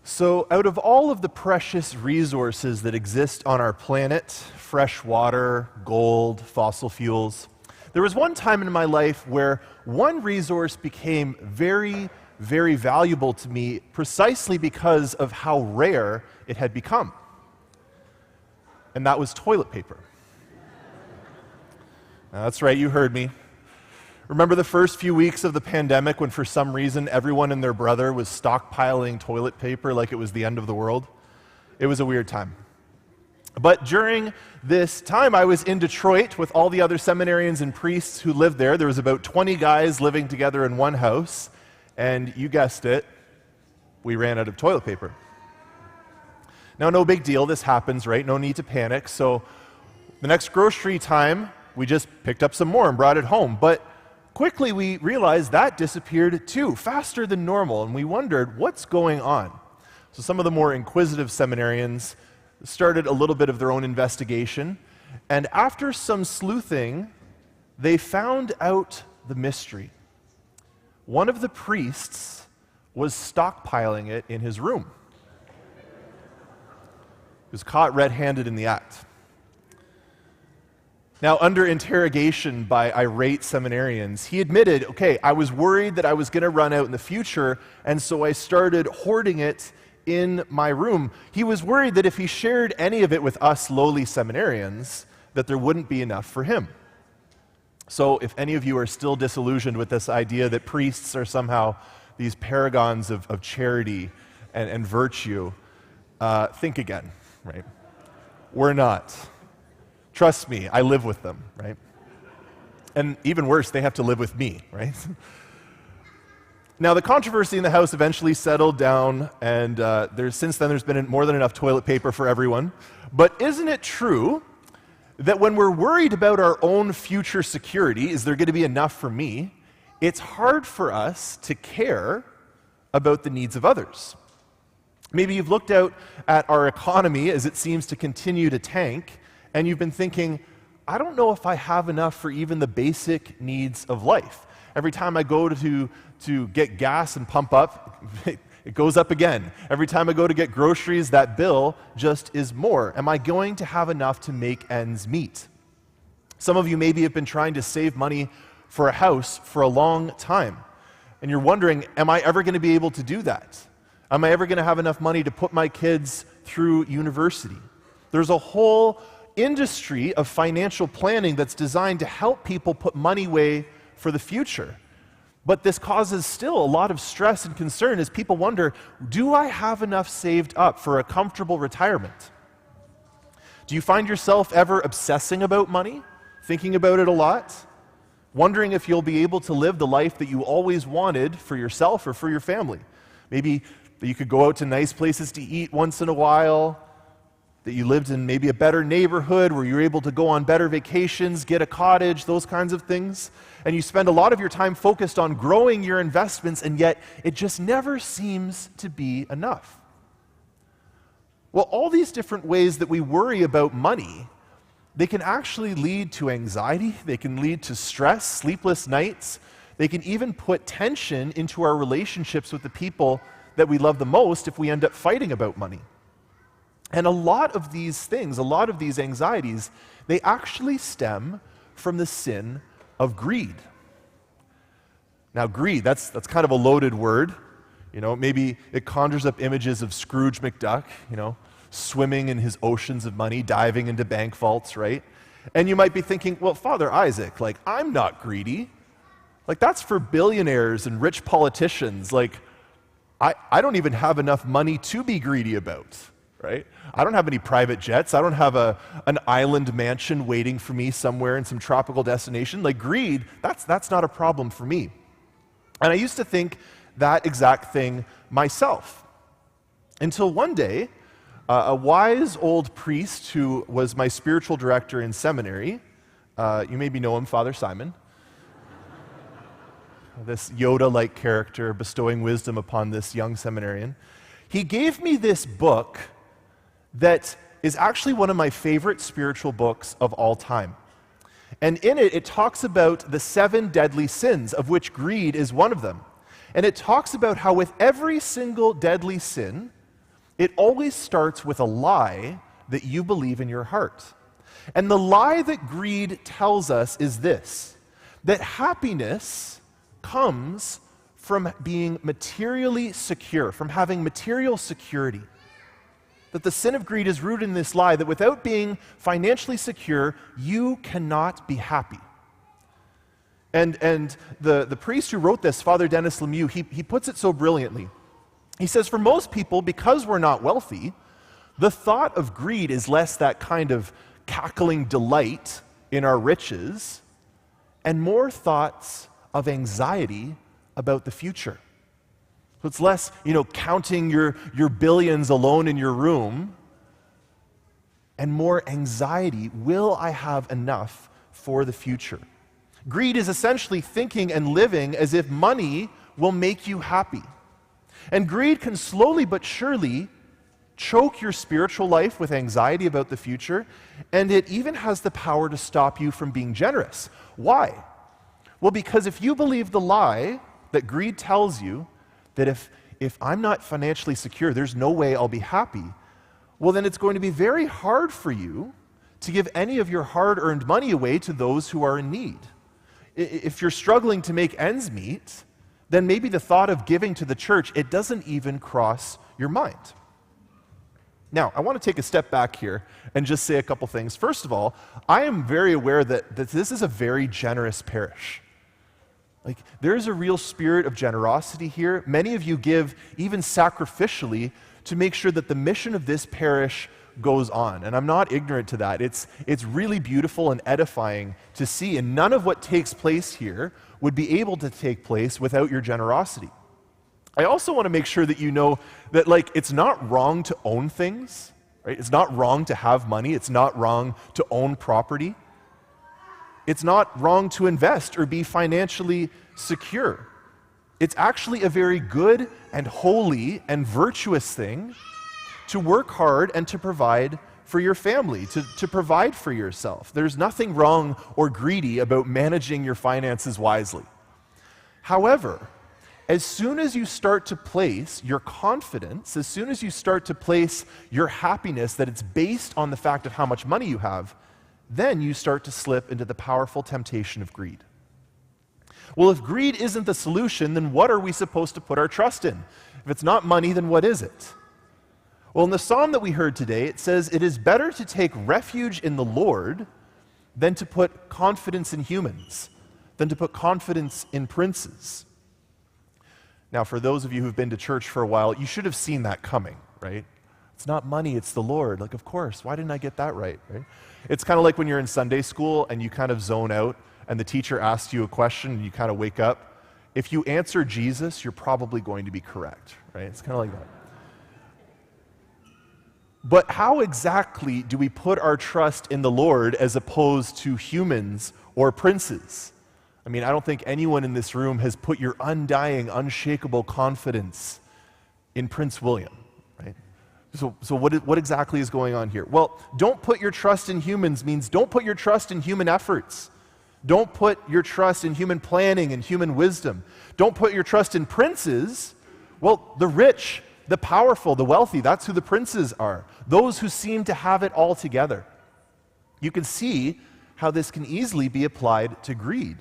So, out of all of the precious resources that exist on our planet, fresh water, gold, fossil fuels, there was one time in my life where one resource became very, very valuable to me precisely because of how rare it had become. And that was toilet paper. Now, that's right, you heard me. Remember the first few weeks of the pandemic when for some reason everyone and their brother was stockpiling toilet paper like it was the end of the world? It was a weird time. But during this time, I was in Detroit with all the other seminarians and priests who lived there. There was about 20 guys living together in one house, and you guessed it, we ran out of toilet paper. Now, no big deal, this happens, right? No need to panic. So the next grocery time, we just picked up some more and brought it home. But quickly we realized that disappeared too, faster than normal, and we wondered what's going on. So some of the more inquisitive seminarians started a little bit of their own investigation, and after some sleuthing, they found out the mystery. One of the priests was stockpiling it in his room. He was caught red-handed in the act. Now, under interrogation by irate seminarians, he admitted, okay, I was worried that I was going to run out in the future, and so I started hoarding it in my room. He was worried that if he shared any of it with us lowly seminarians, that there wouldn't be enough for him. So if any of you are still disillusioned with this idea that priests are somehow these paragons of charity and virtue, think again, right? We're not. Trust me, I live with them, right? And even worse, they have to live with me, right? Now, the controversy in the house eventually settled down, and since then there's been more than enough toilet paper for everyone. But isn't it true that when we're worried about our own future security, is there going to be enough for me, it's hard for us to care about the needs of others? Maybe you've looked out at our economy as it seems to continue to tank, and you've been thinking, I don't know if I have enough for even the basic needs of life. Every time I go to get gas and pump up, it goes up again. Every time I go to get groceries, that bill just is more. Am I going to have enough to make ends meet? Some of you maybe have been trying to save money for a house for a long time, and you're wondering, am I ever going to be able to do that? Am I ever going to have enough money to put my kids through university? There's a whole industry of financial planning that's designed to help people put money away for the future. But this causes still a lot of stress and concern as people wonder, do I have enough saved up for a comfortable retirement? Do you find yourself ever obsessing about money, thinking about it a lot, wondering if you'll be able to live the life that you always wanted for yourself or for your family? Maybe that you could go out to nice places to eat once in a while, that you lived in maybe a better neighborhood where you're able to go on better vacations, get a cottage, those kinds of things. And you spend a lot of your time focused on growing your investments, and yet it just never seems to be enough. Well, all these different ways that we worry about money, they can actually lead to anxiety, they can lead to stress, sleepless nights, they can even put tension into our relationships with the people that we love the most if we end up fighting about money. And a lot of these things, a lot of these anxieties, they actually stem from the sin of greed. Now, greed, that's kind of a loaded word. You know, maybe it conjures up images of Scrooge McDuck, swimming in his oceans of money, diving into bank vaults, right? And you might be thinking, well, Father Isaac, I'm not greedy. That's for billionaires and rich politicians. I don't even have enough money to be greedy about. Right? I don't have any private jets. I don't have an island mansion waiting for me somewhere in some tropical destination. Greed, that's not a problem for me. And I used to think that exact thing myself. Until one day, a wise old priest who was my spiritual director in seminary, you maybe know him, Father Simon, this Yoda-like character bestowing wisdom upon this young seminarian, he gave me this book that is actually one of my favorite spiritual books of all time. And in it, it talks about the 7 deadly sins, of which greed is one of them. And it talks about how with every single deadly sin, It always starts with a lie that you believe in your heart. And the lie that greed tells us is this, that happiness comes from being materially secure, from having material security. That the sin of greed is rooted in this lie that without being financially secure, you cannot be happy. And the priest who wrote this, Father Dennis Lemieux, he puts it so brilliantly. He says, for most people, because we're not wealthy, the thought of greed is less that kind of cackling delight in our riches and more thoughts of anxiety about the future. So it's less, counting your billions alone in your room and more anxiety. Will I have enough for the future? Greed is essentially thinking and living as if money will make you happy. And greed can slowly but surely choke your spiritual life with anxiety about the future, and it even has the power to stop you from being generous. Why? Well, because if you believe the lie that greed tells you, that if I'm not financially secure, there's no way I'll be happy, well, then it's going to be very hard for you to give any of your hard-earned money away to those who are in need. If you're struggling to make ends meet, then maybe the thought of giving to the church, it doesn't even cross your mind. Now, I want to take a step back here and just say a couple things. First of all, I am very aware that this is a very generous parish. Like, there is a real spirit of generosity here. Many of you give even sacrificially to make sure that the mission of this parish goes on. And I'm not ignorant to that. It's really beautiful and edifying to see. And none of what takes place here would be able to take place without your generosity. I also want to make sure that you know that, it's not wrong to own things, right? It's not wrong to have money. It's not wrong to own property. It's not wrong to invest or be financially secure. It's actually a very good and holy and virtuous thing to work hard and to provide for your family, to provide for yourself. There's nothing wrong or greedy about managing your finances wisely. However, as soon as you start to place your confidence, as soon as you start to place your happiness that it's based on the fact of how much money you have, then you start to slip into the powerful temptation of greed. Well, if greed isn't the solution, then what are we supposed to put our trust in? If it's not money, then what is it? Well, in the psalm that we heard today, it says, "It is better to take refuge in the Lord than to put confidence in humans, than to put confidence in princes." Now, for those of you who've been to church for a while, you should have seen that coming, right? It's not money, it's the Lord. Of course, why didn't I get that right? It's kind of like when you're in Sunday school and you kind of zone out and the teacher asks you a question and you kind of wake up. If you answer Jesus, you're probably going to be correct, right? It's kind of like that. But how exactly do we put our trust in the Lord as opposed to humans or princes? I don't think anyone in this room has put your undying, unshakable confidence in Prince William, right? So what exactly is going on here? Well, don't put your trust in humans means don't put your trust in human efforts. Don't put your trust in human planning and human wisdom. Don't put your trust in princes. Well, the rich, the powerful, the wealthy, that's who the princes are. Those who seem to have it all together. You can see how this can easily be applied to greed.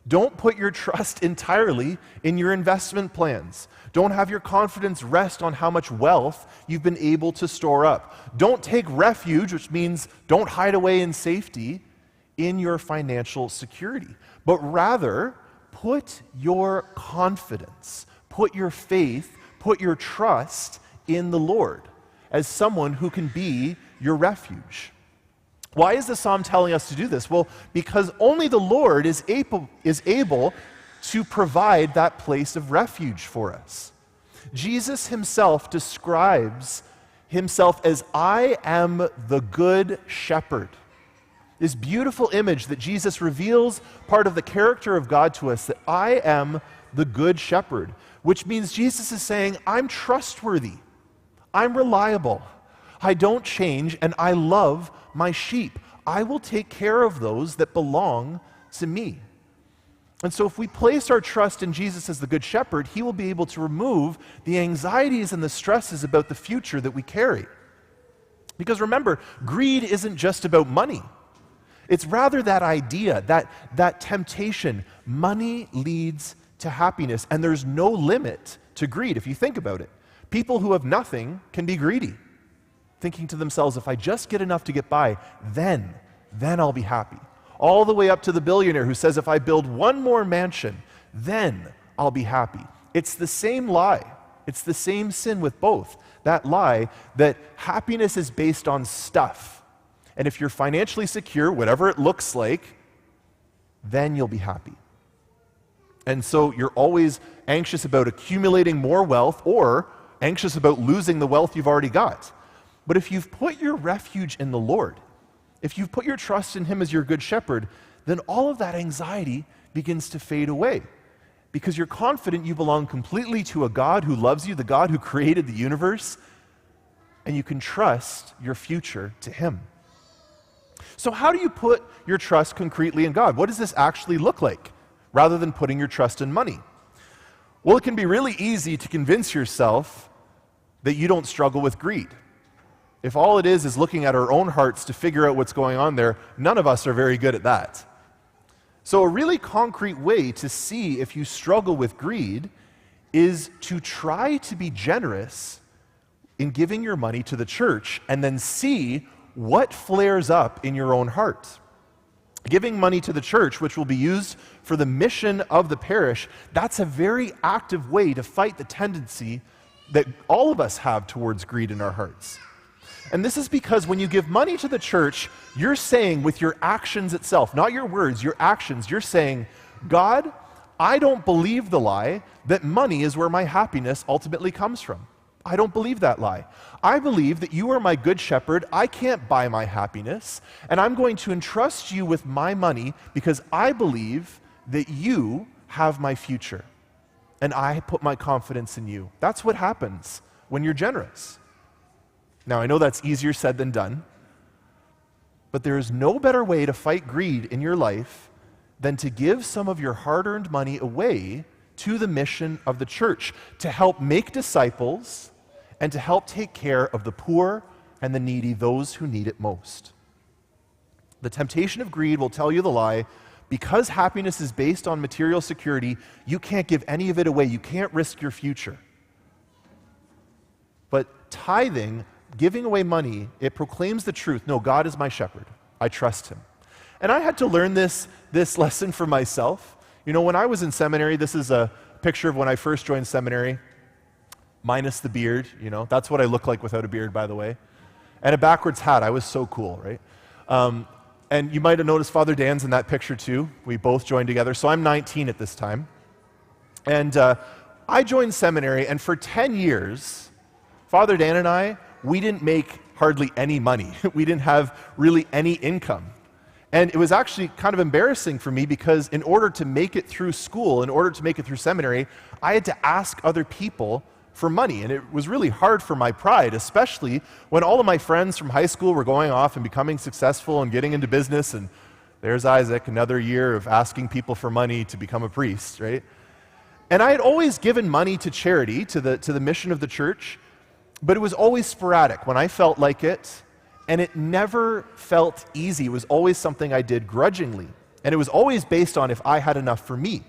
Don't put your trust entirely in your investment plans. Don't have your confidence rest on how much wealth you've been able to store up. Don't take refuge, which means don't hide away in safety, in your financial security. But rather, put your confidence, put your faith, put your trust in the Lord as someone who can be your refuge. Why is the psalm telling us to do this? Well, because only the Lord is able to provide that place of refuge for us. Jesus himself describes himself as, "I am the good shepherd." This beautiful image that Jesus reveals part of the character of God to us, that I am the good shepherd, which means Jesus is saying, I'm trustworthy, I'm reliable, I don't change, and I love my sheep. I will take care of those that belong to me. And so if we place our trust in Jesus as the Good Shepherd, he will be able to remove the anxieties and the stresses about the future that we carry. Because remember, greed isn't just about money. It's rather that idea, that temptation. Money leads to happiness, and there's no limit to greed if you think about it. People who have nothing can be greedy, thinking to themselves, if I just get enough to get by, then I'll be happy. All the way up to the billionaire who says, if I build one more mansion, then I'll be happy. It's the same lie. It's the same sin with both. That lie that happiness is based on stuff. And if you're financially secure, whatever it looks like, then you'll be happy. And so you're always anxious about accumulating more wealth or anxious about losing the wealth you've already got. But if you've put your refuge in the Lord, if you've put your trust in him as your good shepherd, then all of that anxiety begins to fade away because you're confident you belong completely to a God who loves you, the God who created the universe, and you can trust your future to him. So how do you put your trust concretely in God? What does this actually look like rather than putting your trust in money? Well, it can be really easy to convince yourself that you don't struggle with greed. If all it is looking at our own hearts to figure out what's going on there, none of us are very good at that. So a really concrete way to see if you struggle with greed is to try to be generous in giving your money to the church and then see what flares up in your own heart. Giving money to the church, which will be used for the mission of the parish, that's a very active way to fight the tendency that all of us have towards greed in our hearts. And this is because when you give money to the church, you're saying with your actions itself, not your words, your actions, you're saying, God, I don't believe the lie that money is where my happiness ultimately comes from. I don't believe that lie. I believe that you are my good shepherd. I can't buy my happiness, and I'm going to entrust you with my money because I believe that you have my future, and I put my confidence in you. That's what happens when you're generous. Now, I know that's easier said than done, but there is no better way to fight greed in your life than to give some of your hard-earned money away to the mission of the church, to help make disciples and to help take care of the poor and the needy, those who need it most. The temptation of greed will tell you the lie, because happiness is based on material security, you can't give any of it away. You can't risk your future. But tithing, giving away money, it proclaims the truth. No, God is my shepherd. I trust him. And I had to learn this lesson for myself. You know, when I was in seminary, this is a picture of when I first joined seminary, minus the beard, you know. That's what I look like without a beard, by the way. And a backwards hat. I was so cool, right? And you might have noticed Father Dan's in that picture too. We both joined together. So I'm 19 at this time. And I joined seminary, and for 10 years, Father Dan and I, we didn't make hardly any money. We didn't have really any income. And it was actually kind of embarrassing for me because in order to make it through school, in order to make it through seminary, I had to ask other people for money. And it was really hard for my pride, especially when all of my friends from high school were going off and becoming successful and getting into business. And there's Isaac, another year of asking people for money to become a priest, right? And I had always given money to charity, to the mission of the church, but it was always sporadic when I felt like it, and it never felt easy. It was always something I did grudgingly, and it was always based on if I had enough for me.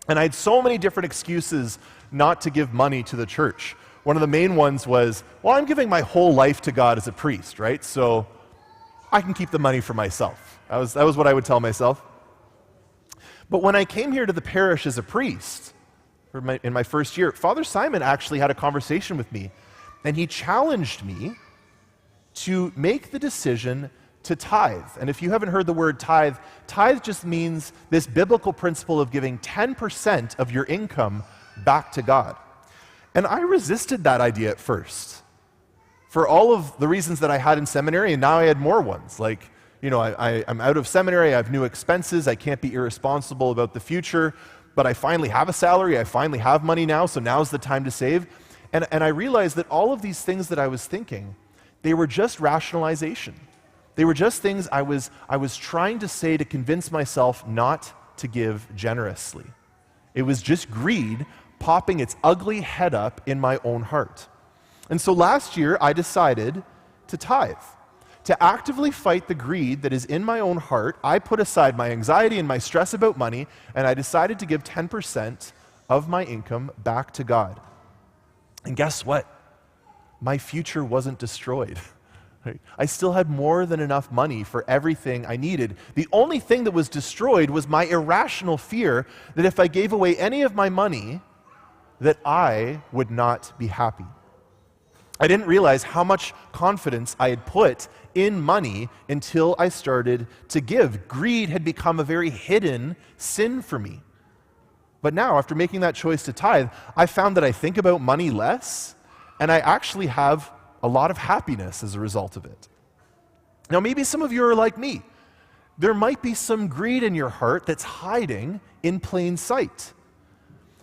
And I had so many different excuses not to give money to the church. One of the main ones was, well, I'm giving my whole life to God as a priest, right? So I can keep the money for myself. That was what I would tell myself. But when I came here to the parish as a priest, in my first year, Father Simon actually had a conversation with me, and he challenged me to make the decision to tithe. And if you haven't heard the word tithe, tithe just means this biblical principle of giving 10% of your income back to God. And I resisted that idea at first for all of the reasons that I had in seminary, and now I had more ones. Like, you know, I'm out of seminary, I have new expenses, I can't be irresponsible about the future, but I finally have a salary, I finally have money now, so now's the time to save. And I realized that all of these things that I was thinking, they were just rationalization. They were just things I was trying to say to convince myself not to give generously. It was just greed popping its ugly head up in my own heart. And so last year, I decided to tithe. To actively fight the greed that is in my own heart, I put aside my anxiety and my stress about money, and I decided to give 10% of my income back to God. And guess what? My future wasn't destroyed. Right? I still had more than enough money for everything I needed. The only thing that was destroyed was my irrational fear that if I gave away any of my money, that I would not be happy. I didn't realize how much confidence I had put in money until I started to give. Greed had become a very hidden sin for me. But now, after making that choice to tithe, I found that I think about money less, and I actually have a lot of happiness as a result of it. Now, maybe some of you are like me. There might be some greed in your heart that's hiding in plain sight.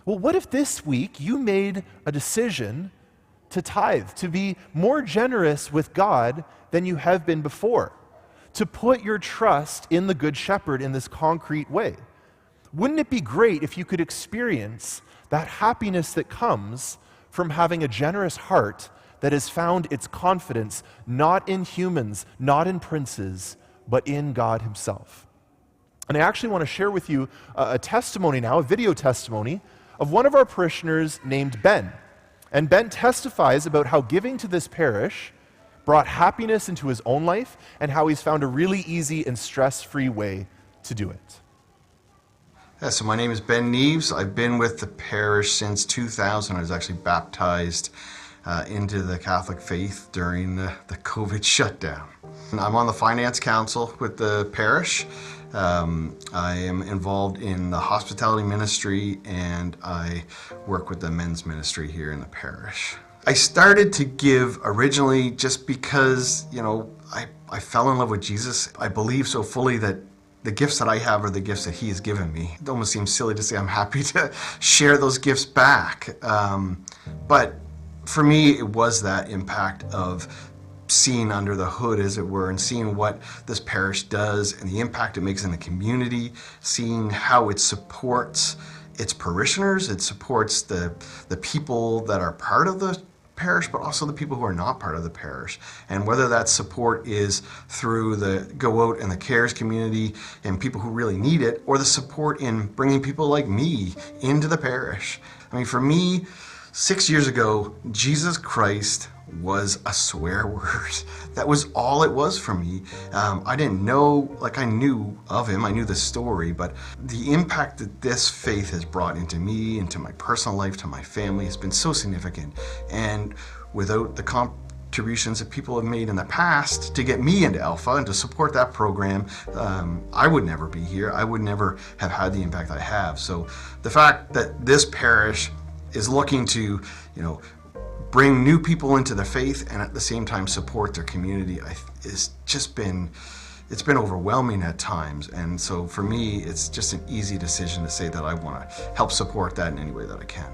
Well, what if this week you made a decision to tithe, to be more generous with God than you have been before, to put your trust in the Good Shepherd in this concrete way? Wouldn't it be great if you could experience that happiness that comes from having a generous heart that has found its confidence not in humans, not in princes, but in God himself? And I actually want to share with you a testimony now, a video testimony, of one of our parishioners named Ben. And Ben testifies about how giving to this parish brought happiness into his own life and how he's found a really easy and stress-free way to do it. Yeah, so my name is Ben Neves. I've been with the parish since 2000. I was actually baptized into the Catholic faith during the COVID shutdown. And I'm on the finance council with the parish. I am involved in the hospitality ministry, and I work with the men's ministry here in the parish. I started to give originally just because, I fell in love with Jesus. I believe so fully that the gifts that I have are the gifts that he has given me. It almost seems silly to say I'm happy to share those gifts back. But for me, it was that impact of seeing under the hood, as it were, and seeing what this parish does and the impact it makes in the community, seeing how it supports its parishioners, it supports the people that are part of the parish, but also the people who are not part of the parish. And whether that support is through the Go Out and the Cares community and people who really need it, or the support in bringing people like me into the parish. I mean, for me, 6 years ago, Jesus Christ was a swear word. That was all it was for me. I didn't know, I knew of him, I knew the story, but the impact that this faith has brought into me, into my personal life, to my family, has been so significant. And without the contributions that people have made in the past to get me into Alpha and to support that program, I would never be here. I would never have had the impact I have. So the fact that this parish is looking to, bring new people into the faith and at the same time support their community, it's been overwhelming at times. And so for me, it's just an easy decision to say that I want to help support that in any way that I can.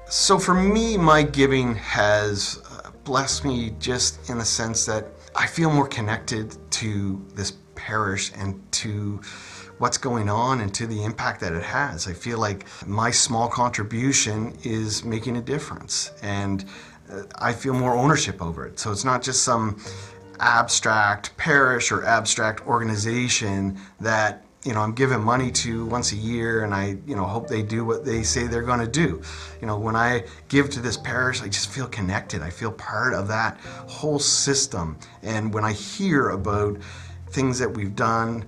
So for me, my giving has blessed me just in the sense that I feel more connected to this parish and to what's going on and to the impact that it has. I feel like my small contribution is making a difference, and I feel more ownership over it. So it's not just some abstract parish or abstract organization that I'm giving money to once a year, and I hope they do what they say they're going to do. When I give to this parish, I just feel connected. I feel part of that whole system. And when I hear about things that we've done,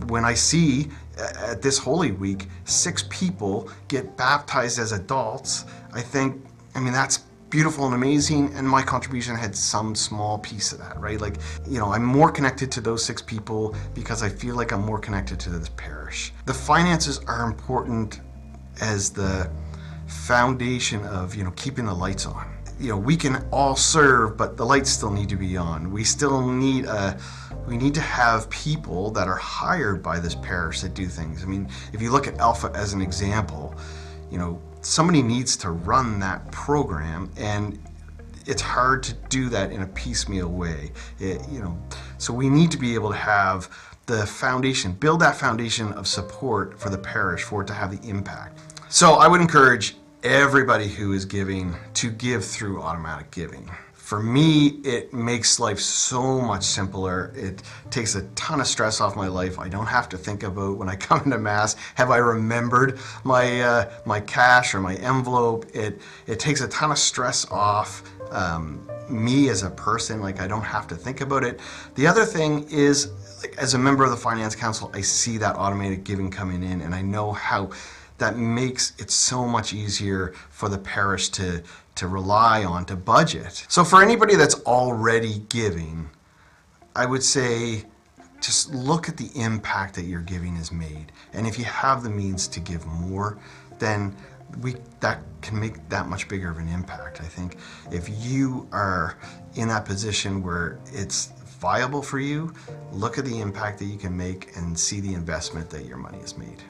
when I see at this Holy Week 6 people get baptized as adults, I think, that's beautiful and amazing, and my contribution had some small piece of that, right? I'm more connected to those 6 people because I feel like I'm more connected to this parish. The finances are important as the foundation of, keeping the lights on. We can all serve, but the lights still need to be on. We still need to have people that are hired by this parish that do things. If you look at Alpha as an example, somebody needs to run that program, and it's hard to do that in a piecemeal way. So we need to be able to have the foundation, build that foundation of support for the parish for it to have the impact. So I would encourage everybody who is giving to give through automatic giving. For me, it makes life so much simpler. It takes a ton of stress off my life. I don't have to think about when I come into Mass, have I remembered my cash or my envelope? It takes a ton of stress off me as a person. Like, I don't have to think about it. The other thing is, like, as a member of the Finance Council, I see that automated giving coming in, and I know how that makes it so much easier for the parish to rely on, to budget. So for anybody that's already giving, I would say just look at the impact that your giving has made. And if you have the means to give more, then that can make that much bigger of an impact. I think if you are in that position where it's viable for you, look at the impact that you can make and see the investment that your money has made.